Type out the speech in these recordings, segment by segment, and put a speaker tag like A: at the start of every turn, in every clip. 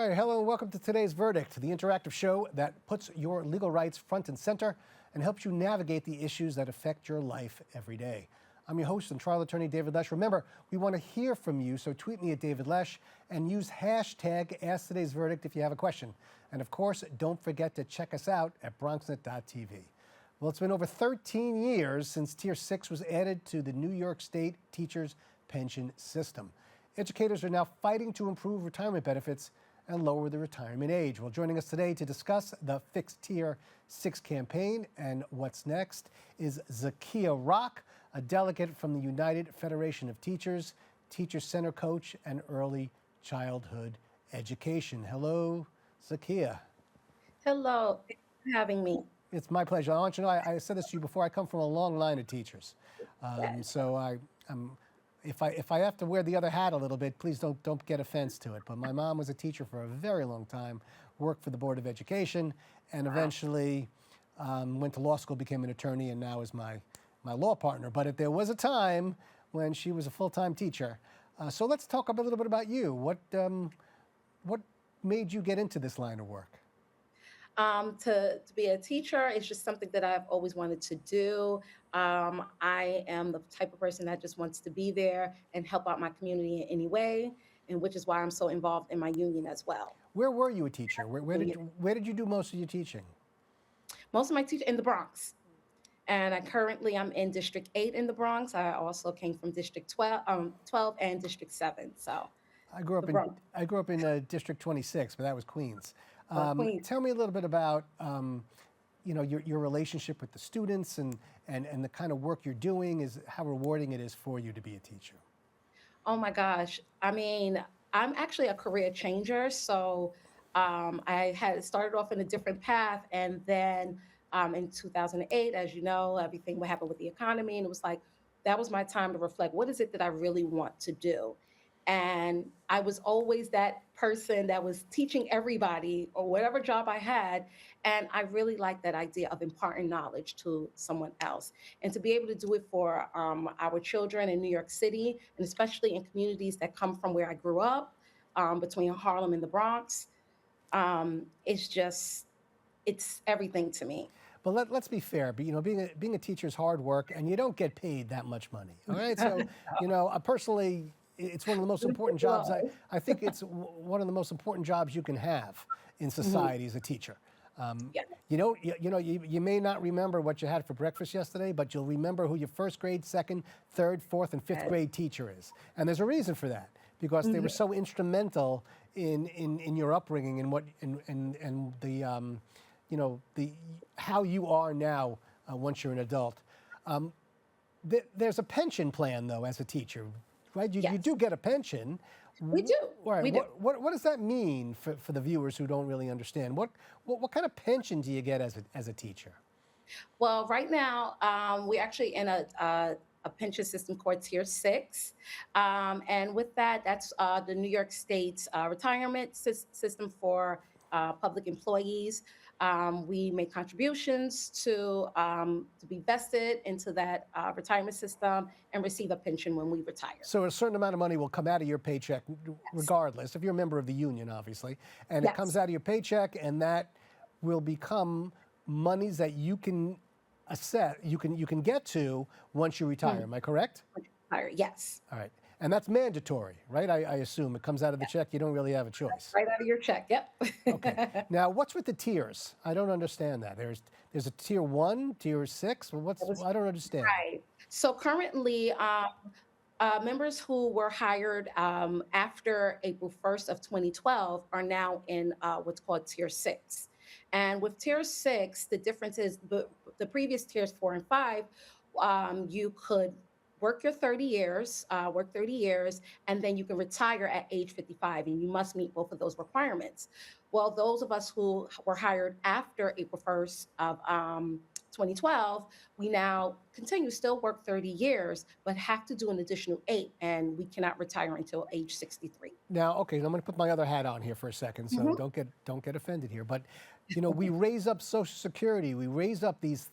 A: right, hello and welcome to today's Verdict, the interactive show that puts your legal rights front and center and helps you navigate the issues that affect your life every day. I'm your host and trial attorney, David Lesh. Remember, we want to hear from you, so tweet me at David Lesh and use hashtag AskToday'sVerdict if you have a question. And of course, don't forget to check us out at Bronxnet.tv. Well, it's been over 13 years since Tier 6 was added to the New York State Teachers Pension System. Educators are now fighting to improve retirement benefits and lower the retirement age. Well, joining us today to discuss the Fixed Tier 6 campaign and what's next is Zakkiyya Rock, a delegate from the United Federation of Teachers, Teacher Center coach, and early childhood education. Hello, Zakkiyya.
B: Hello, thanks for having me.
A: It's my pleasure. I want you to know, I said this to you before, I come from a long line of teachers. So if I have to wear the other hat a little bit, please don't get offense to it. But my mom was a teacher for a very long time, worked for the Board of Education, and eventually went to law school, became an attorney, and now is my law partner. But there was a time when she was a full-time teacher. So let's talk a little bit about you. What made you get into this line of work?
B: To be a teacher is just something that I've always wanted to do. I am the type of person that just wants to be there and help out my community in any way, and which is why I'm so involved in my union as well.
A: Where were you a teacher? Where did you do most of your teaching?
B: Most of my teaching in the Bronx. And I'm in District 8 in the Bronx. I also came from District 12 and District 7. So
A: I grew up in District 26, but that was Queens.
B: Queens.
A: Tell me a little bit about your relationship with the students and the kind of work you're doing, is how rewarding it is for you to be a teacher.
B: Oh my gosh. I mean, I'm actually a career changer. So I had started off in a different path. And then in 2008, as you know, everything what happened with the economy. And it was like, that was my time to reflect. What is it that I really want to do? And I was always that person that was teaching everybody or whatever job I had. And I really liked that idea of imparting knowledge to someone else. And to be able to do it for our children in New York City, and especially in communities that come from where I grew up, between Harlem and the Bronx, it's everything to me.
A: But let's be fair. But being a teacher is hard work, and you don't get paid that much money. All right, so personally, it's one of the most important jobs. I think it's one of the most important jobs you can have in society as a teacher.
B: Yeah.
A: You may not remember what you had for breakfast yesterday, but you'll remember who your first grade, second, third, fourth, and fifth grade teacher is. And there's a reason for that, because they were so instrumental in your upbringing and the how you are now once you're an adult. There's a pension plan though as a teacher. Right? You do get a pension.
B: We do.
A: Right.
B: We do.
A: What does that mean for the viewers who don't really understand? What kind of pension do you get as a teacher?
B: Well, right now, we're actually in a pension system called Tier 6. And with that, that's the New York State's retirement system for public employees. We make contributions to be vested into that retirement system and receive a pension when we retire.
A: So a certain amount of money will come out of your paycheck, regardless, if you're a member of the union, obviously, and it comes out of your paycheck, and that will become monies that you can you can get to once you retire. Am I correct?
B: Yes.
A: All right. And that's mandatory, right? I assume it comes out of the check. You don't really have a choice.
B: Right out of your check. Yep.
A: Okay. Now, what's with the tiers? I don't understand that. There's a tier 1, tier 6. Well, I don't understand.
B: Right. So currently, members who were hired after April 1st of 2012 are now in what's called Tier 6. And with Tier 6, the difference is the previous tiers 4 and 5, you could work your 30 years, and then you can retire at age 55, and you must meet both of those requirements. Well, those of us who were hired after April 1st of 2012, we now still work 30 years, but have to do an additional 8, and we cannot retire until age 63.
A: Now, okay, I'm going to put my other hat on here for a second, so don't get offended here. But we raise up Social Security, we raise up these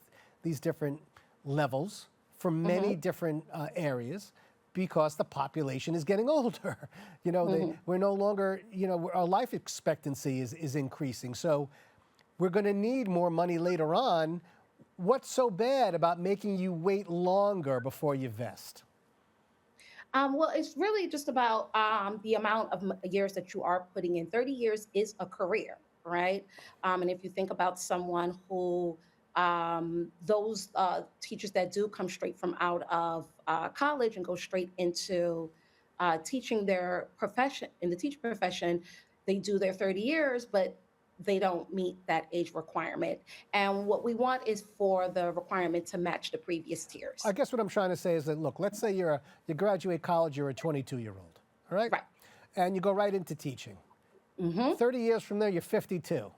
A: different levels for many different areas. because the population is getting older. We're no longer, our life expectancy is increasing. So we're going to need more money later on. What's so bad about making you wait longer before you vest?
B: Well, it's really just about the amount of years that you are putting in. 30 years is a career, right? And if you think about someone who, those teachers that do come straight from out of college and go straight into teaching their profession, in the teaching profession, they do their 30 years, but they don't meet that age requirement. And what we want is for the requirement to match the previous
A: I
B: tiers.
A: guess what I'm trying to say is that, look, let's say you graduate college, you're a 22-year-old, all right?
B: Right.
A: And you go right into teaching.
B: Hmm.
A: 30 years from there, you're 52.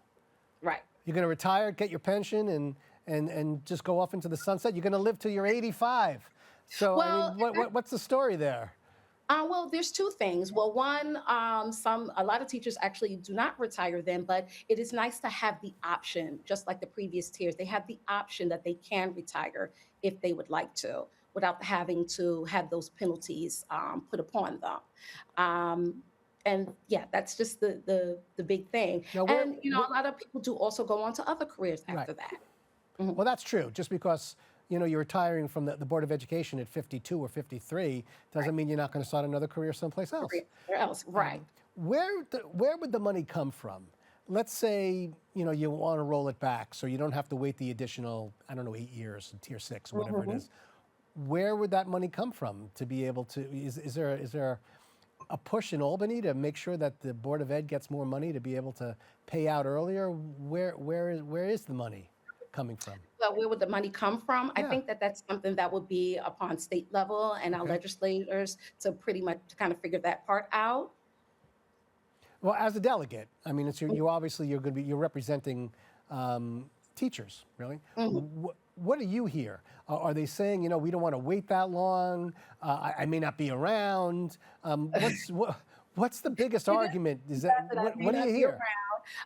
B: Right.
A: You're going to retire, get your pension, and just go off into the sunset. You're going to live till you're 85. So, I
B: Well,
A: mean, what's the story there?
B: well, there's two things. Well, one, a lot of teachers actually do not retire then, but it is nice to have the option, just like the previous tiers. They have the option that they can retire if they would like to, without having to have those penalties put upon them. Um, and yeah, that's just the big thing.
A: Now,
B: And a lot of people do also go on to other careers
A: right.
B: after that. Mhm.
A: Well, that's true. Just because you're retiring from the Board of Education at 52 or 53
B: Right.
A: doesn't mean you're not going to start another career someplace else.
B: Where else? Right.
A: Where would the money come from? Let's say you want to roll it back, so you don't have to wait the additional, I don't know, 8 years, tier 6, whatever it
B: Mhm.
A: is. Where would that money come from to be able to? Is there a push in Albany to make sure that the Board of Ed gets more money to be able to pay out earlier? Where is the money coming from?
B: Well, where would the money come from? I
A: Yeah.
B: think that that's something that would be upon state level and our
A: Okay.
B: legislators to pretty much to kind of figure that part out.
A: Well, as a delegate, I mean, you obviously you're representing teachers, really.
B: Mhm.
A: What do you hear? Are they saying, we don't want to wait that long? I may not be around. What's the biggest
B: You know,
A: argument? Is that
B: that I may
A: what do you
B: not be
A: hear?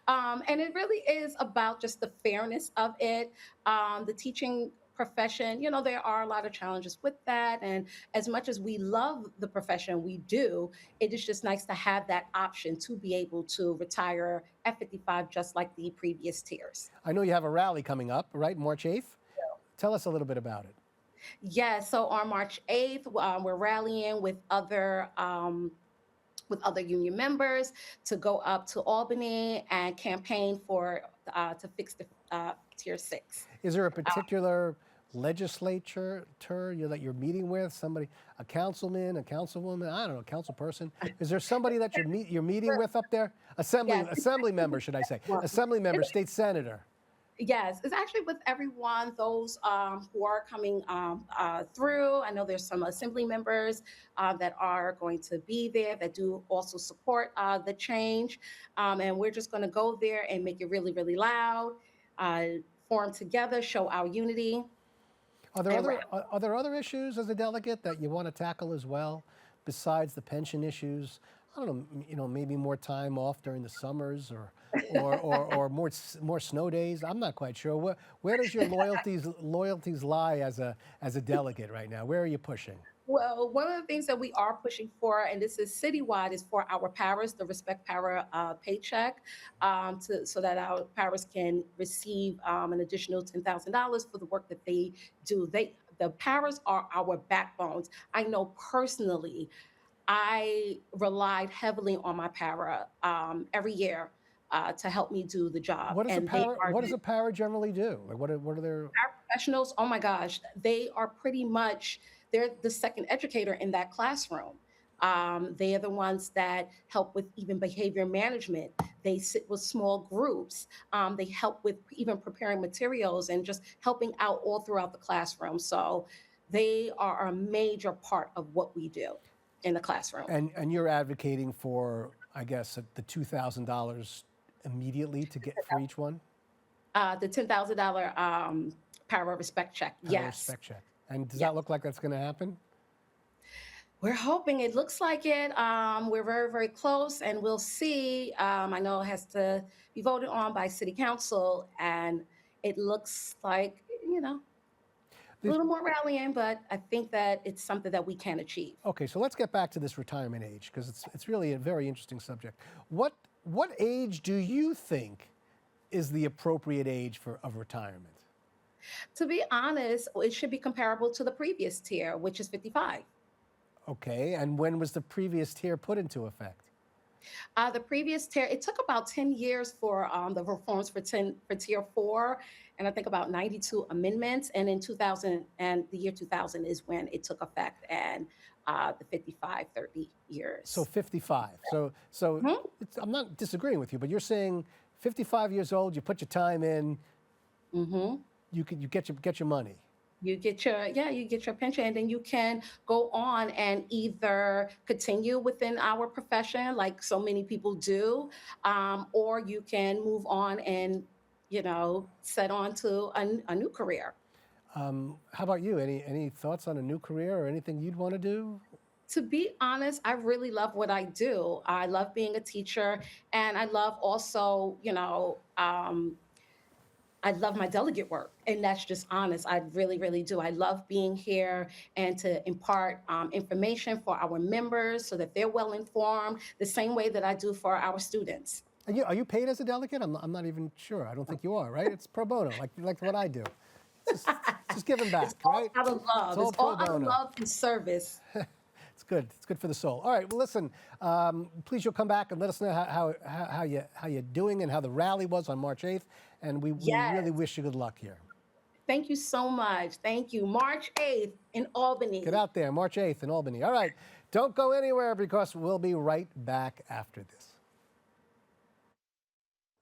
B: around. And it really is about just the fairness of it. The teaching profession, there are a lot of challenges with that. And as much as we love the profession, we do, it is just nice to have that option to be able to retire at 55, just like the previous tiers.
A: I know you have a rally coming up, right? March 8th. Tell us a little bit about it.
B: Yeah, so on March 8th, we're rallying with other union members to go up to Albany and campaign for to fix the tier 6.
A: Is there a particular legislature that you're meeting with? Somebody, a councilman, a councilwoman, I don't know, a council person? Is there somebody that you're meeting with up there?
B: Yes,
A: Assembly member, should I say?
B: well,
A: Assembly member, state senator.
B: yes, it's actually with everyone, those who are coming through. I know there's some assembly members that are going to be there that do also support the change. And we're just going to go there and make it really, really loud, uh, form together, show our unity. And
A: Are there other issues as a delegate that you want to tackle as well, besides the pension issues? I don't know, maybe more time off during the summers, or more snow days. I'm not quite sure. Where does your loyalties lie as a delegate right now? Where are you pushing?
B: well, one of the things that we are pushing for, and this is citywide, is for our paras, the Respect Para paycheck, so that our paras can receive an additional $10,000 for the work that they do. The paras are our backbones. I know personally, I relied heavily on my para every year to help me do the job, and they are
A: What does a para generally do? Like what are their?
B: professionals. Oh my gosh, they are pretty much they're the second educator in that classroom. They are the ones that help with even behavior management. They sit with small groups. They help with even preparing materials and just helping out all throughout the classroom. So they are a major part of what we do in the classroom.
A: And you're advocating for, I guess, the $2,000 immediately to get for each one?
B: The $10,000 para respect check.
A: Para
B: Yes.
A: respect check. And does
B: Yes.
A: that look like that's going to happen?
B: We're hoping it looks like it. We're very, very close, and we'll see. I know it has to be voted on by city council, and it looks like. A little more rallying, but I think that it's something that we can achieve.
A: Okay, so let's get back to this retirement age because it's really a very interesting subject. What age do you think is the appropriate age of retirement?
B: To be honest, it should be comparable to the previous tier, which is 55.
A: Okay, and when was the previous tier put into effect?
B: The previous tier, it took about 10 years for the reforms for tier four, and I think about 92 amendments. And in 2000, and the year 2000 is when it took effect, and the 55, 30 years.
A: So 55. So
B: Mhm.
A: I'm not disagreeing with you, but you're saying 55 years old, you put your time in,
B: Mhm.
A: you get your money.
B: You get your pension, and then you can go on and either continue within our profession, like so many people do, or you can move on and set on to a new career.
A: How about you? Any thoughts on a new career or anything you'd want to do?
B: To be honest, I really love what I do. I love being a teacher, and I love also, I love my delegate work, and that's just honest. I really, really do. I love being here and to impart information for our members so that they're well informed, the same way that I do for our students.
A: Are you paid as a delegate? I'm not even sure. I don't think you are, right? It's pro bono, like what I do. It's just giving back,
B: It's all
A: right?
B: out of love.
A: all
B: It's all
A: pro
B: out of
A: bono.
B: love and service.
A: It's good. It's good for the soul. All right. Well, listen. Please, you'll come back and let us know how you're doing and how the rally was on March 8th. And we
B: Yes.
A: really wish you good luck here.
B: Thank you so much. Thank you. March 8th in Albany.
A: Get out there, March 8th in Albany. All right. Don't go anywhere because we'll be right back after this.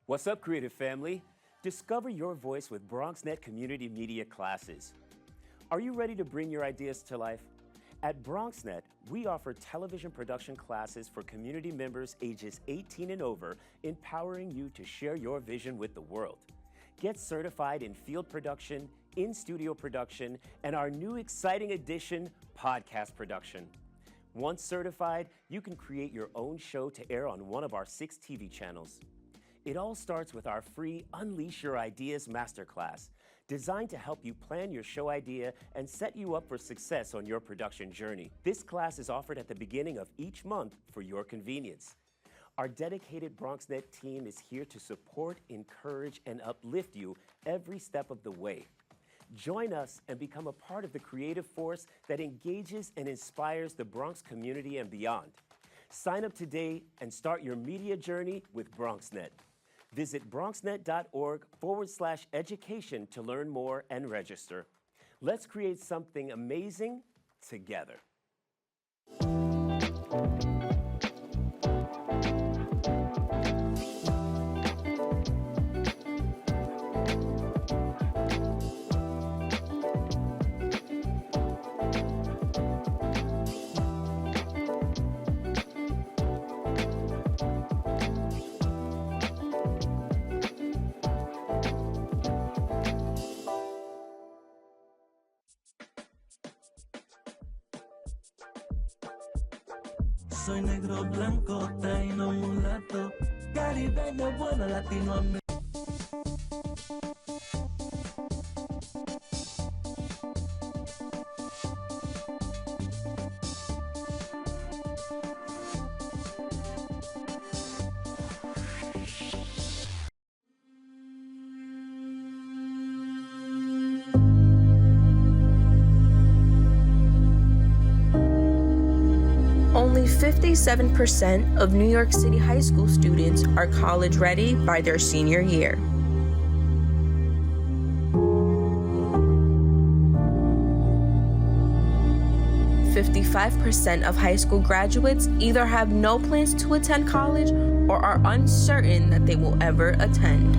C: What's up, creative family? Discover your voice with Bronxnet community media classes. Are you ready to bring your ideas to life? At Bronxnet, we offer television production classes for community members ages 18 and over, empowering you to share your vision with the world. Get certified in field production, in-studio production, and our new exciting addition, podcast production. Once certified, you can create your own show to air on one of our 6 TV channels. It all starts with our free Unleash Your Ideas Masterclass, designed to help you plan your show idea and set you up for success on your production journey. This class is offered at the beginning of each month for your convenience. Our dedicated Bronxnet team is here to support, encourage, and uplift you every step of the way. Join us and become a part of the creative force that engages and inspires the Bronx community and beyond. Sign up today and start your media journey with Bronxnet. Visit bronxnet.org/education to learn more and register. Let's create something amazing together.
D: Soy negro, blanco, taíno, mulato, caribeño, bueno, latinoamericano.
E: Only 57% of New York City high school students are college ready by their senior year. "55% of high school graduates either have no plans to attend college or are uncertain that they will ever attend.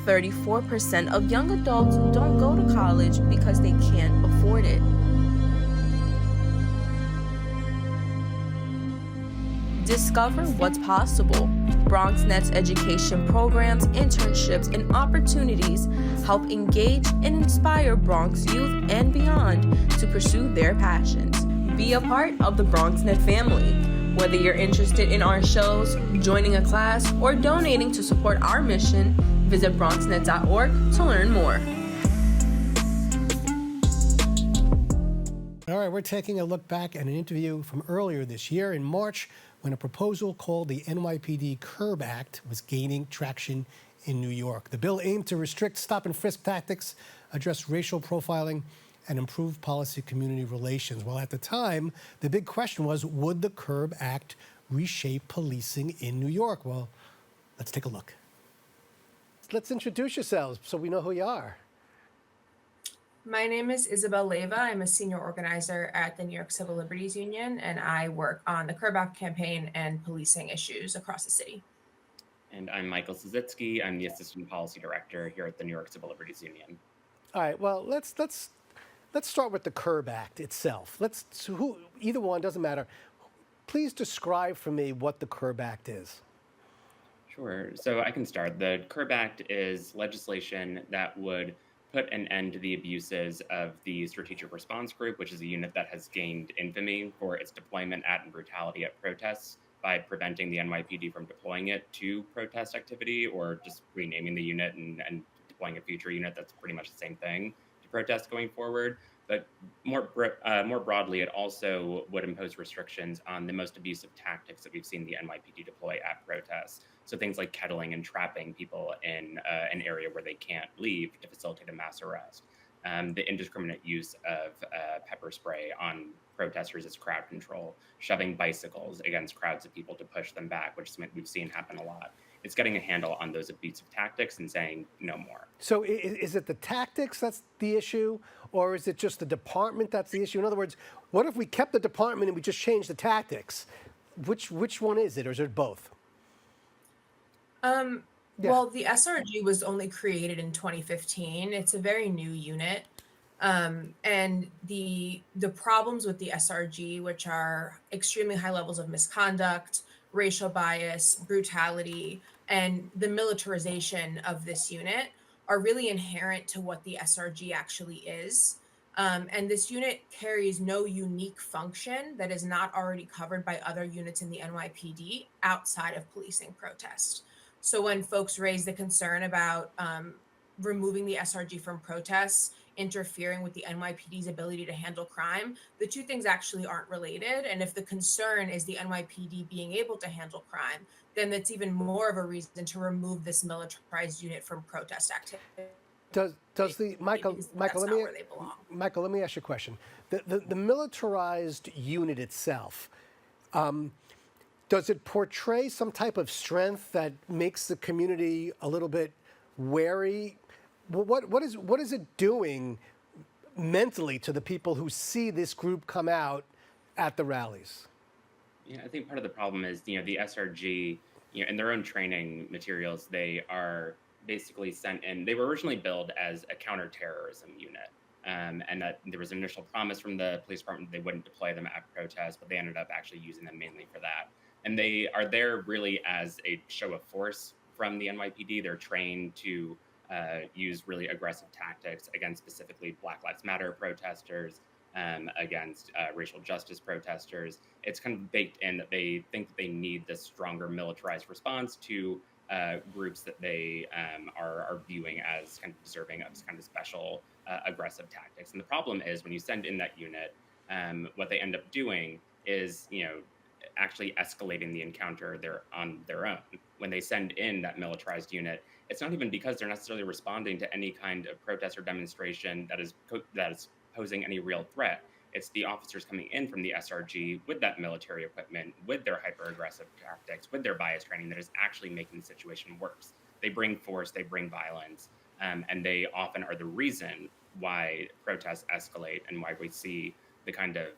E: "34% of young adults don't go to college because they can't afford it. Discover what's possible. Bronxnet's education programs, internships, and opportunities help engage and inspire Bronx youth and beyond to pursue their passions. Be a part of the Bronxnet family. Whether you're interested in our shows, joining a class, or donating to support our mission, visit bronxnet.org to learn more.
A: All right, we're taking a look back at an interview from earlier this year in March when a proposal called the NYPD Curb Act was gaining traction in New York. The bill aimed to restrict stop-and-frisk tactics, address racial profiling, and improve policy community relations. Well, at the time, the big question was, would the Curb Act reshape policing in New York? Well, let's take a look. Let's introduce yourselves so we know who you are.
F: My name is Isabel Leyva. I'm a senior organizer at the New York Civil Liberties Union, and I work on the Curb Act campaign and policing issues across the city.
G: And I'm Michael Sazitsky. I'm the Assistant Policy Director here at the New York Civil Liberties Union.
A: All right, well, let's start with the Curb Act itself. Either one, doesn't matter. Please describe for me what the Curb Act is.
G: Sure. So I can start. The Curb Act is legislation that would put an end to the abuses of the Strategic Response Group, which is a unit that has gained infamy for its deployment at and brutality at protests by preventing the NYPD from deploying it to protest activity or just renaming the unit and deploying a future unit that's pretty much the same thing to protest going forward. But more broadly, it also would impose restrictions on the most abusive tactics that we've seen the NYPD deploy at protests. So things like kettling and trapping people in an area where they can't leave to facilitate a mass arrest. The indiscriminate use of pepper spray on protesters as crowd control, shoving bicycles against crowds of people to push them back, which is something we've seen happen a lot. It's getting a handle on those abusive tactics and saying no more.
A: So is it the tactics that's the issue, or is it just the department that's the issue? In other words, what if we kept the department and we just changed the tactics? Which one is it, or is it both?
F: Yeah. Well, the SRG was only created in 2015. It's a very new unit. And the problems with the SRG, which are extremely high levels of misconduct, racial bias, brutality, and the militarization of this unit are really inherent to what the SRG actually is. And this unit carries no unique function that is not already covered by other units in the NYPD outside of policing protest. So when folks raise the concern about removing the SRG from protests, interfering with the NYPD's ability to handle crime, the two things actually aren't related. And if the concern is the NYPD being able to handle crime, then that's even more of a reason to remove this militarized unit from protest activity.
A: Does the Michael, let me ask you a question. The militarized unit itself, does it portray some type of strength that makes the community a little bit wary? What is it doing mentally to the people who see this group come out at the rallies?
G: Yeah, I think part of the problem is, the SRG, in their own training materials, they are basically sent in. They were originally billed as a counterterrorism unit. And that there was an initial promise from the police department they wouldn't deploy them at protests, but they ended up actually using them mainly for that. And they are there really as a show of force from the NYPD. They're trained to use really aggressive tactics against specifically Black Lives Matter protesters, against racial justice protesters. It's kind of baked in that they think that they need this stronger militarized response to groups that they are viewing as kind of deserving of kind of special aggressive tactics. And the problem is when you send in that unit, what they end up doing is, actually escalating the encounter on their own. When they send in that militarized unit, it's not even because they're necessarily responding to any kind of protest or demonstration that is posing any real threat. It's the officers coming in from the SRG with that military equipment, with their hyper-aggressive tactics, with their bias training that is actually making the situation worse. They bring force, they bring violence, and they often are the reason why protests escalate and why we see the kind of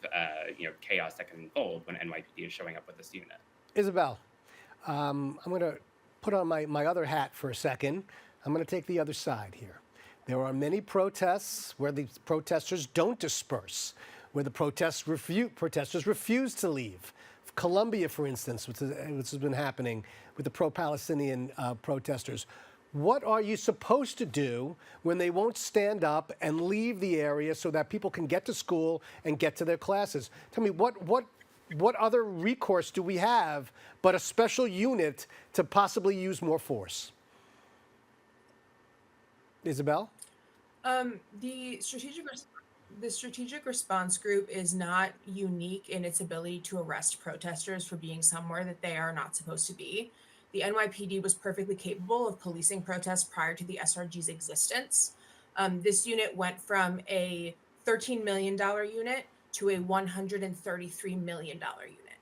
G: chaos that can unfold when NYPD is showing up with this unit.
A: Isabel, I'm going to put on my other hat for a second. I'm going to take the other side here. There are many protests where the protesters don't disperse, where the protesters refuse to leave. Colombia, for instance, which has been happening with the pro-Palestinian protesters. What are you supposed to do when they won't stand up and leave the area so that people can get to school and get to their classes? Tell me, what other recourse do we have but a special unit to possibly use more force? Isabel?
F: The strategic response group is not unique in its ability to arrest protesters for being somewhere that they are not supposed to be. The NYPD was perfectly capable of policing protests prior to the SRG's existence. This unit went from a $13 million unit to a $133 million unit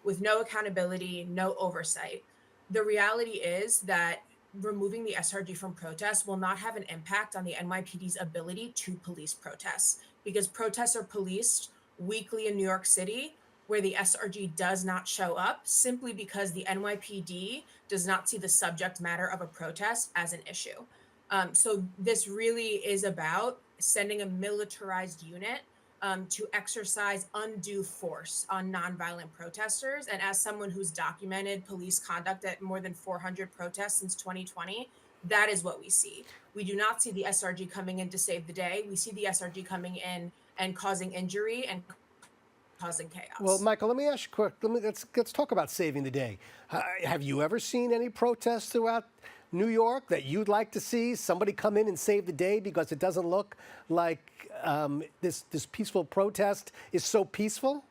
F: with no accountability, no oversight. The reality is that removing the SRG from protests will not have an impact on the NYPD's ability to police protests because protests are policed weekly in New York City where the SRG does not show up simply because the NYPD does not see the subject matter of a protest as an issue. So this really is about sending a militarized unit to exercise undue force on nonviolent protesters. And as someone who's documented police conduct at more than 400 protests since 2020, that is what we see. We do not see the SRG coming in to save the day. We see the SRG coming in and causing injury and causing chaos.
A: Well, Michael, let me ask you quick. Let's talk about saving the day. Have you ever seen any protests throughout New York that you'd like to see somebody come in and save the day because it doesn't look like this peaceful protest is so peaceful?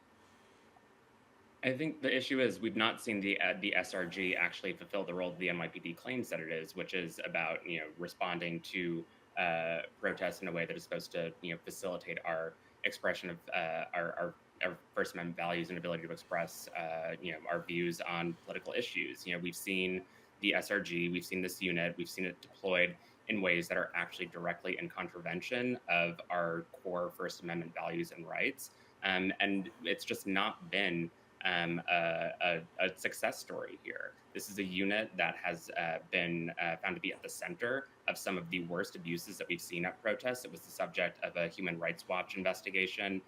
G: I think the issue is we've not seen the SRG actually fulfill the role the NYPD claims that it is, which is about responding to protests in a way that is supposed to facilitate our expression of our First Amendment values and ability to express our views on political issues. We've seen the SRG, we've seen this unit, we've seen it deployed in ways that are actually directly in contravention of our core First Amendment values and rights. And it's just not been a success story here. This is a unit that has been found to be at the center of some of the worst abuses that we've seen at protests. It was the subject of a Human Rights Watch investigation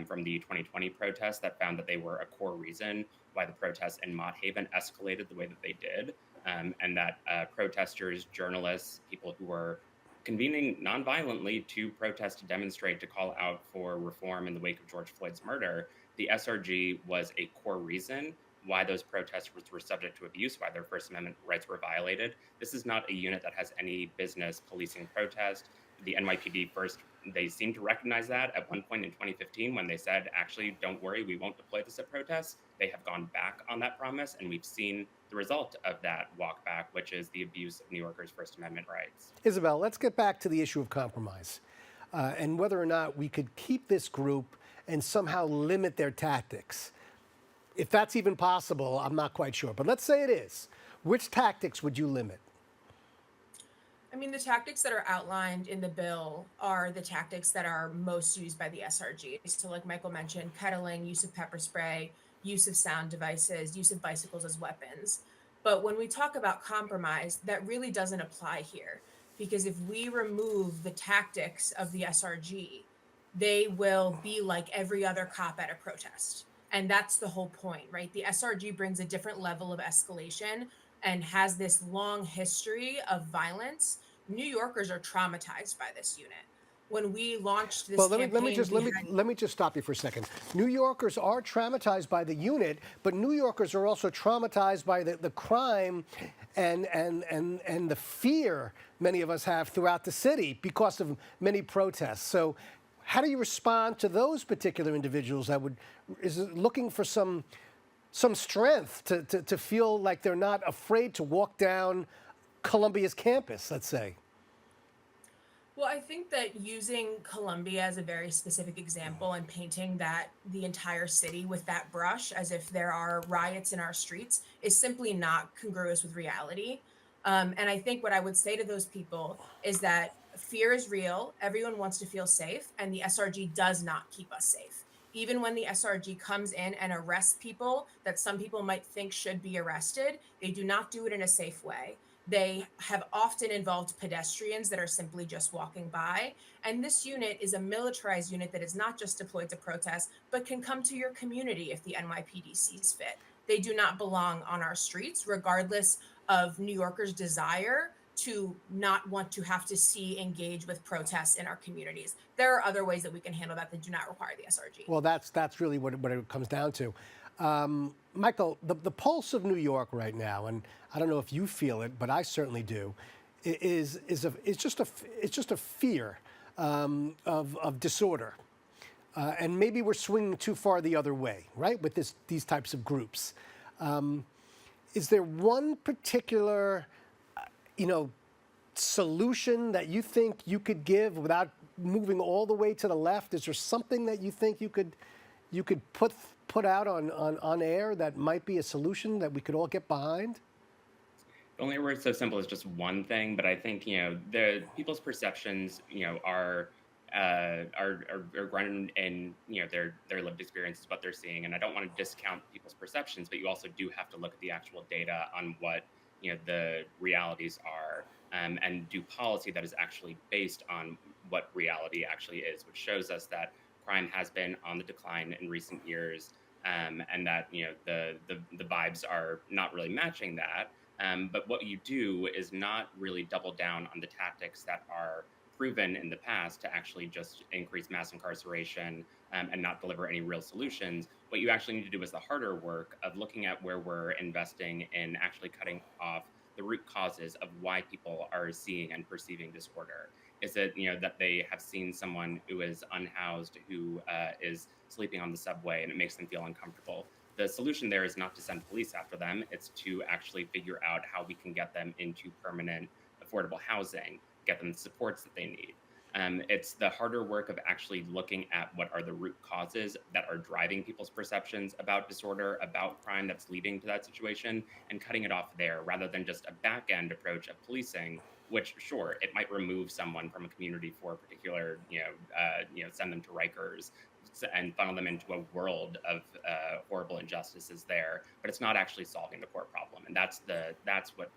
G: from the 2020 protests that found that they were a core reason why the protests in Mott Haven escalated the way that they did. And that protesters, journalists, people who were convening nonviolently to protest, to demonstrate, to call out for reform in the wake of George Floyd's murder, the SRG was a core reason why those protesters were subject to abuse, why their First Amendment rights were violated. This is not a unit that has any business policing protest. The NYPD first, they seemed to recognize that at one point in 2015 when they said, actually, don't worry, we won't deploy this at protests. They have gone back on that promise, and we've seen the result of that walk back, which is the abuse of New Yorkers' First Amendment rights.
A: Isabel, let's get back to the issue of compromise and whether or not we could keep this group and somehow limit their tactics. If that's even possible, I'm not quite sure. But let's say it is. Which tactics would you limit?
F: I mean, the tactics that are outlined in the bill are the tactics that are most used by the SRG. So like Michael mentioned, kettling, use of pepper spray, use of sound devices, use of bicycles as weapons. But when we talk about compromise, that really doesn't apply here. Because if we remove the tactics of the SRG, they will be like every other cop at a protest. And that's the whole point, right? The SRG brings a different level of escalation and has this long history of violence. New Yorkers are traumatized by this unit. When we launched this campaign,
A: let me just stop you for a second. New Yorkers are traumatized by the unit, but New Yorkers are also traumatized by the crime and the fear many of us have throughout the city because of many protests. So how do you respond to those particular individuals that is looking for some strength to feel like they're not afraid to walk down Columbia's campus, let's say?
F: Well, I think that using Columbia as a very specific example and painting that the entire city with that brush as if there are riots in our streets is simply not congruous with reality. And I think what I would say to those people is that fear is real. Everyone wants to feel safe, and the SRG does not keep us safe. Even when the SRG comes in and arrests people that some people might think should be arrested, they do not do it in a safe way. They have often involved pedestrians that are simply just walking by. And this unit is a militarized unit that is not just deployed to protest, but can come to your community if the NYPD sees fit. They do not belong on our streets, regardless of New Yorkers' desire to not want to have to engage with protests in our communities. There are other ways that we can handle that do not require the SRG.
A: Well, that's really what it comes down to. Michael, the pulse of New York right now, and I don't know if you feel it, but I certainly do, it's just a fear of disorder. And maybe we're swinging too far the other way, right, with these types of groups. Is there one particular, solution that you think you could give without moving all the way to the left? Is there something that you think you could put out on air that might be a solution that we could all get behind?
G: The only word so simple as just one thing, but I think the people's perceptions are grounded in their lived experiences, what they're seeing, and I don't want to discount people's perceptions, but you also do have to look at the actual data on what the realities are, and do policy that is actually based on what reality actually is, which shows us that crime has been on the decline in recent years, and that the vibes are not really matching that. But what you do is not really double down on the tactics that are proven in the past to actually just increase mass incarceration and not deliver any real solutions. What you actually need to do is the harder work of looking at where we're investing in actually cutting off the root causes of why people are seeing and perceiving disorder. Is it that they have seen someone who is unhoused, who is sleeping on the subway, and it makes them feel uncomfortable? The solution there is not to send police after them. It's to actually figure out how we can get them into permanent, affordable housing, get them the supports that they need. It's the harder work of actually looking at what are the root causes that are driving people's perceptions about disorder, about crime that's leading to that situation, and cutting it off there rather than just a back-end approach of policing, which, sure, it might remove someone from a community for a particular, send them to Rikers and funnel them into a world of horrible injustices there, but it's not actually solving the core problem, and that's what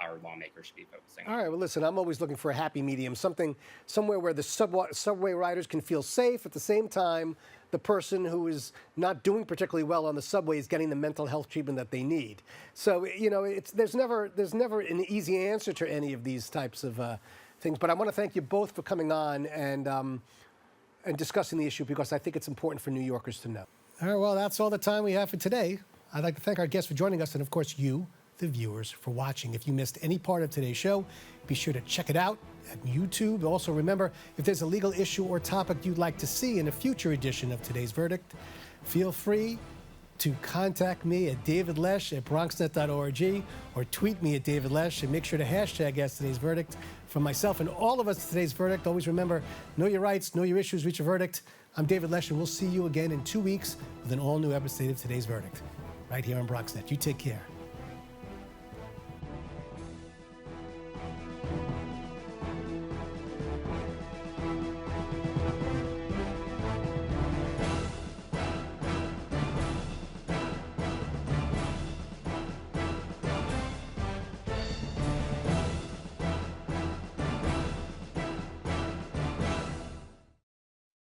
G: our lawmakers should be focusing on.
A: All right, well, listen, I'm always looking for a happy medium, somewhere where the subway riders can feel safe. At the same time, the person who is not doing particularly well on the subway is getting the mental health treatment that they need. So, there's never an easy answer to any of these types of things. But I want to thank you both for coming on and discussing the issue, because I think it's important for New Yorkers to know. All right, well, that's all the time we have for today. I'd like to thank our guests for joining us, and of course you, the viewers, for watching. If you missed any part of today's show, be sure to check it out at YouTube. Also, remember, if there's a legal issue or topic you'd like to see in a future edition of Today's Verdict, feel free to contact me at davidlesh@bronxnet.org or tweet me at davidlesh, and make sure to hashtag Today's Verdict. From myself and all of us at Today's Verdict, always remember, know your rights, know your issues, reach a verdict. I'm David Lesh, and we'll see you again in 2 weeks with an all-new episode of Today's Verdict right here on Bronxnet. You take care.